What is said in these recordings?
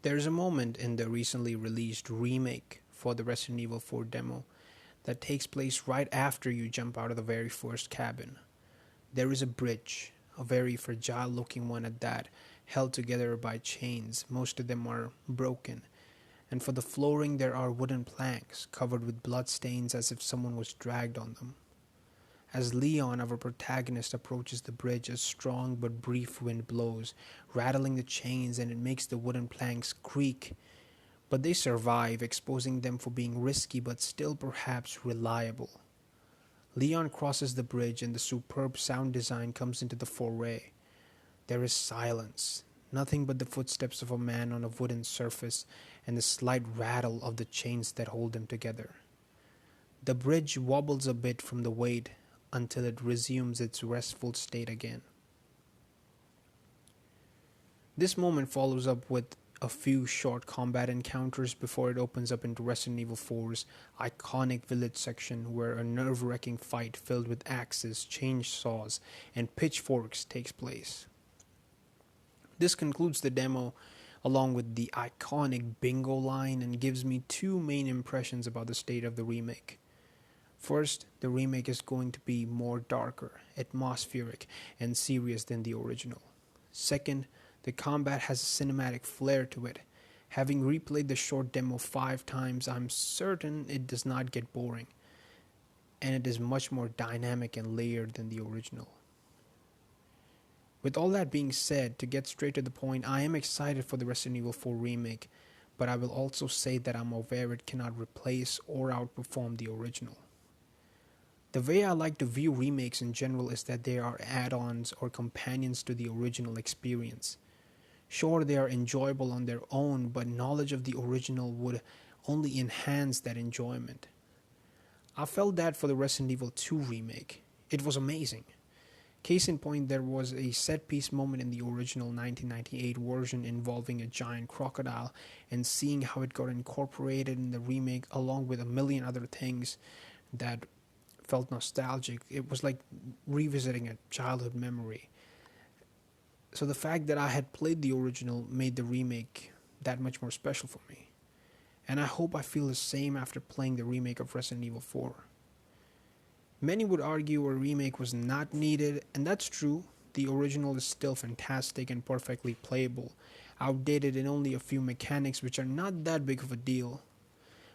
There's a moment in the recently released remake for the Resident Evil 4 demo that takes place right after you jump out of the very first cabin. There is a bridge, a very fragile looking one at that, held together by chains. Most of them are broken, and for the flooring there are wooden planks covered with bloodstains as if someone was dragged on them. As Leon, our protagonist, approaches the bridge, a strong but brief wind blows, rattling the chains, and it makes the wooden planks creak. But they survive, exposing them for being risky but still perhaps reliable. Leon crosses the bridge and the superb sound design comes into the foray. There is silence, nothing but the footsteps of a man on a wooden surface and the slight rattle of the chains that hold them together. The bridge wobbles a bit from the weight until it resumes its restful state again. This moment follows up with a few short combat encounters before it opens up into Resident Evil 4's iconic village section where a nerve-wracking fight filled with axes, chainsaws, and pitchforks takes place. This concludes the demo along with the iconic bingo line and gives me two main impressions about the state of the remake. First, the remake is going to be more darker, atmospheric, and serious than the original. Second, the combat has a cinematic flair to it. Having replayed the short demo 5 times, I'm certain it does not get boring, and it is much more dynamic and layered than the original. With all that being said, to get straight to the point, I am excited for the Resident Evil 4 remake, but I will also say that I'm aware it cannot replace or outperform the original. The way I like to view remakes in general is that they are add-ons or companions to the original experience. Sure, they are enjoyable on their own, but knowledge of the original would only enhance that enjoyment. I felt that for the Resident Evil 2 remake. It was amazing. Case in point, there was a set-piece moment in the original 1998 version involving a giant crocodile, and seeing how it got incorporated in the remake along with a million other things that felt nostalgic. It was like revisiting a childhood memory. So the fact that I had played the original made the remake that much more special for me. And I hope I feel the same after playing the remake of Resident Evil 4. Many would argue a remake was not needed, and that's true. The original is still fantastic and perfectly playable, outdated in only a few mechanics which are not that big of a deal.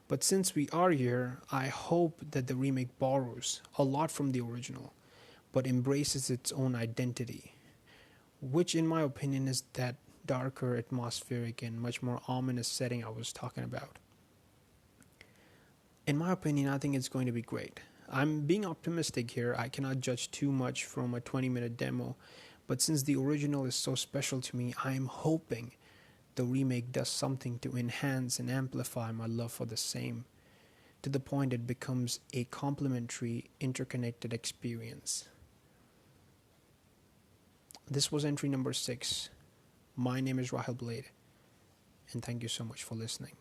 But since we are here, I hope that the remake borrows a lot from the original, but embraces its own identity, which in my opinion is that darker, atmospheric, and much more ominous setting I was talking about. In my opinion, I think it's going to be great. I'm being optimistic here. I cannot judge too much from a 20-minute demo, but since the original is so special to me, I am hoping the remake does something to enhance and amplify my love for the same, to the point it becomes a complementary, interconnected experience. This was entry number 6. My name is Rahul Blade, and thank you so much for listening.